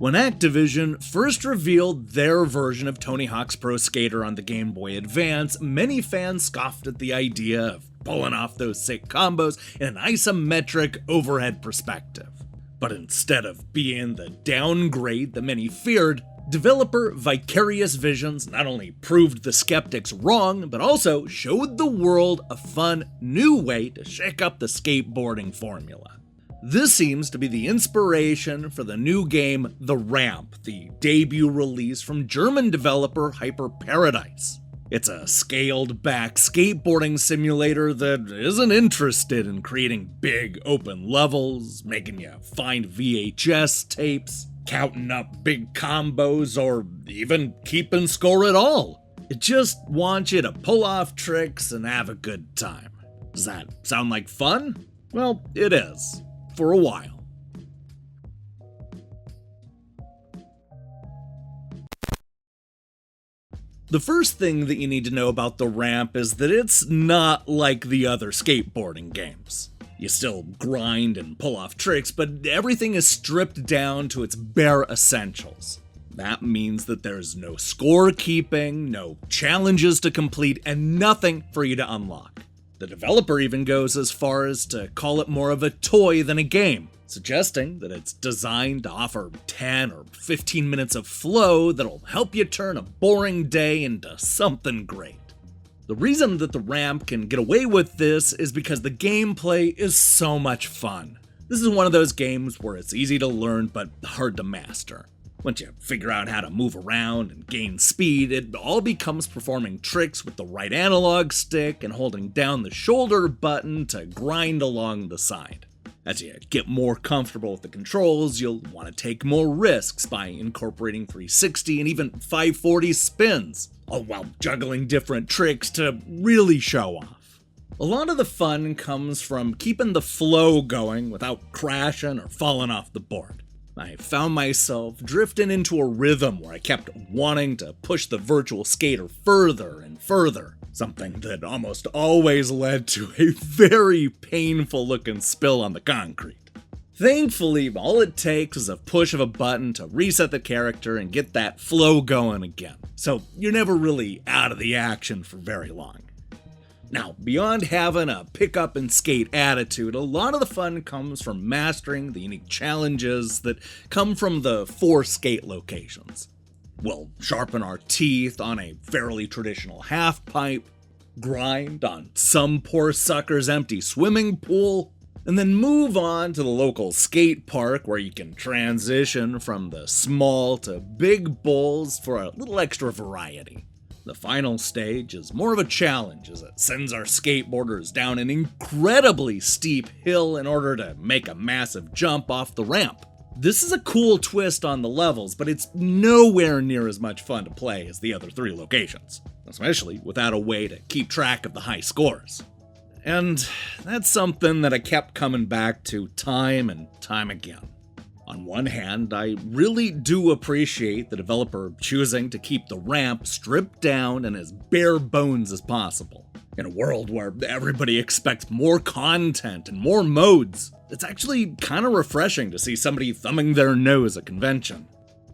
When Activision first revealed their version of Tony Hawk's Pro Skater on the Game Boy Advance, many fans scoffed at the idea of pulling off those sick combos in an isometric overhead perspective. But instead of being the downgrade that many feared, developer Vicarious Visions not only proved the skeptics wrong, but also showed the world a fun, new way to shake up the skateboarding formula. This seems to be the inspiration for the new game The Ramp, the debut release from German developer Hyperparadise. It's a scaled-back skateboarding simulator that isn't interested in creating big open levels, making you find VHS tapes, counting up big combos, or even keeping score at all. It just wants you to pull off tricks and have a good time. Does that sound like fun? Well, it is. For a while. The first thing that you need to know about The Ramp is that it's not like the other skateboarding games. You still grind and pull off tricks, but everything is stripped down to its bare essentials. That means that there's no scorekeeping, no challenges to complete, and nothing for you to unlock. The developer even goes as far as to call it more of a toy than a game, suggesting that it's designed to offer 10 or 15 minutes of flow that'll help you turn a boring day into something great. The reason that The Ramp can get away with this is because the gameplay is so much fun. This is one of those games where it's easy to learn but hard to master. Once you figure out how to move around and gain speed, it all becomes performing tricks with the right analog stick and holding down the shoulder button to grind along the side. As you get more comfortable with the controls, you'll want to take more risks by incorporating 360 and even 540 spins, all while juggling different tricks to really show off. A lot of the fun comes from keeping the flow going without crashing or falling off the board. I found myself drifting into a rhythm where I kept wanting to push the virtual skater further and further, something that almost always led to a very painful looking spill on the concrete. Thankfully, all it takes is a push of a button to reset the character and get that flow going again, so you're never really out of the action for very long. Now, beyond having a pick up and skate attitude, a lot of the fun comes from mastering the unique challenges that come from the 4 skate locations. We'll sharpen our teeth on a fairly traditional half pipe, grind on some poor sucker's empty swimming pool, and then move on to the local skate park where you can transition from the small to big bowls for a little extra variety. The final stage is more of a challenge as it sends our skateboarders down an incredibly steep hill in order to make a massive jump off the ramp. This is a cool twist on the levels, but it's nowhere near as much fun to play as the other 3 locations, especially without a way to keep track of the high scores. And that's something that I kept coming back to time and time again. On one hand, I really do appreciate the developer choosing to keep the ramp stripped down and as bare bones as possible. In a world where everybody expects more content and more modes, it's actually kind of refreshing to see somebody thumbing their nose at convention.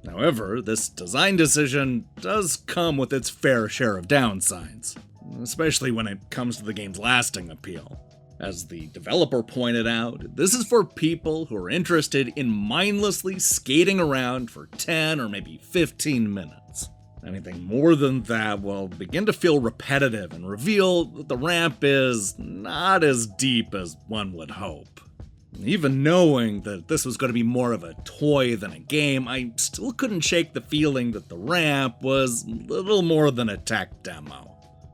However, this design decision does come with its fair share of downsides, especially when it comes to the game's lasting appeal. As the developer pointed out, this is for people who are interested in mindlessly skating around for 10 or maybe 15 minutes. Anything more than that will begin to feel repetitive and reveal that the ramp is not as deep as one would hope. Even knowing that this was going to be more of a toy than a game, I still couldn't shake the feeling that the ramp was little more than a tech demo.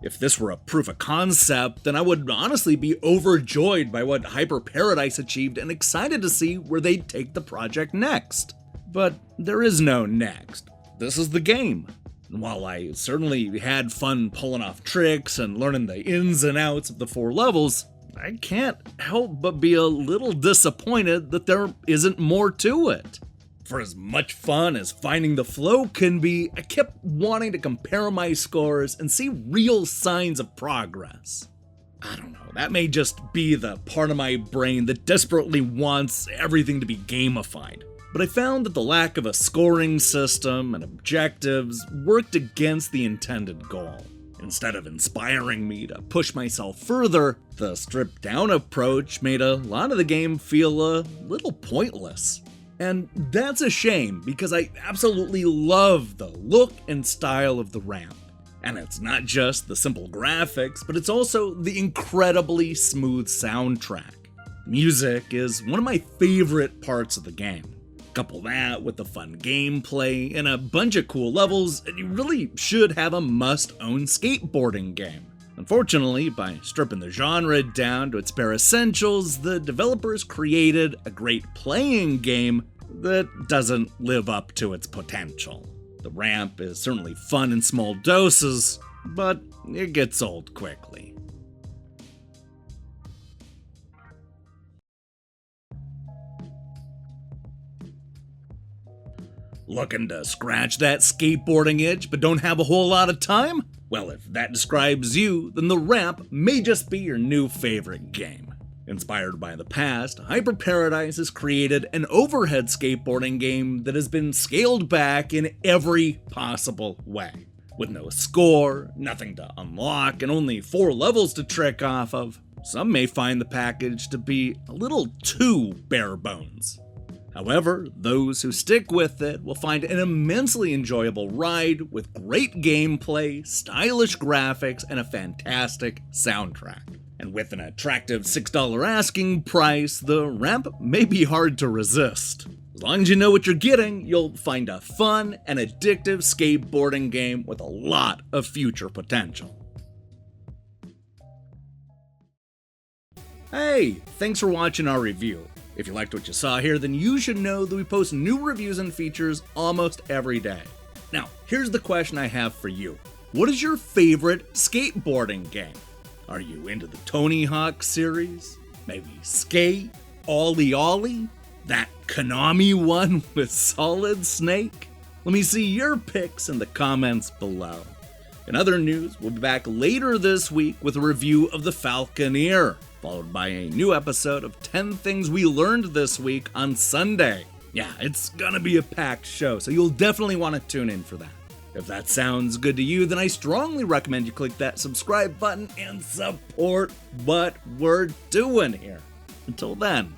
If this were a proof of concept, then I would honestly be overjoyed by what Hyperparadise achieved and excited to see where they'd take the project next. But there is no next. This is the game. And while I certainly had fun pulling off tricks and learning the ins and outs of the 4 levels, I can't help but be a little disappointed that there isn't more to it. For as much fun as finding the flow can be, I kept wanting to compare my scores and see real signs of progress. I don't know, that may just be the part of my brain that desperately wants everything to be gamified. but I found that the lack of a scoring system and objectives worked against the intended goal. Instead of inspiring me to push myself further, the stripped-down approach made a lot of the game feel a little pointless. And that's a shame, because I absolutely love the look and style of the ramp. And it's not just the simple graphics, but it's also the incredibly smooth soundtrack. Music is one of my favorite parts of the game. Couple that with the fun gameplay and a bunch of cool levels, and you really should have a must-own skateboarding game. Unfortunately, by stripping the genre down to its bare essentials, the developers created a great playing game that doesn't live up to its potential. The ramp is certainly fun in small doses, but it gets old quickly. Looking to scratch that skateboarding itch but don't have a whole lot of time? Well, if that describes you, then the ramp may just be your new favorite game. Inspired by the past, Hyperparadise has created an overhead skateboarding game that has been scaled back in every possible way. With no score, nothing to unlock, and only 4 levels to trick off of, some may find the package to be a little too bare bones. However, those who stick with it will find an immensely enjoyable ride with great gameplay, stylish graphics, and a fantastic soundtrack. And with an attractive $6 asking price, the ramp may be hard to resist. As long as you know what you're getting, you'll find a fun and addictive skateboarding game with a lot of future potential. Hey, thanks for watching our review. If you liked what you saw here, then you should know that we post new reviews and features almost every day. Now, here's the question I have for you. What is your favorite skateboarding game? Are you into the Tony Hawk series? Maybe Skate? Ollie Ollie? That Konami one with Solid Snake? Let me see your picks in the comments below. In other news, we'll be back later this week with a review of the Falconeer, followed by a new episode of 10 Things We Learned This Week on Sunday. Yeah, it's gonna be a packed show, so you'll definitely want to tune in for that. If that sounds good to you, then I strongly recommend you click that subscribe button and support what we're doing here. Until then,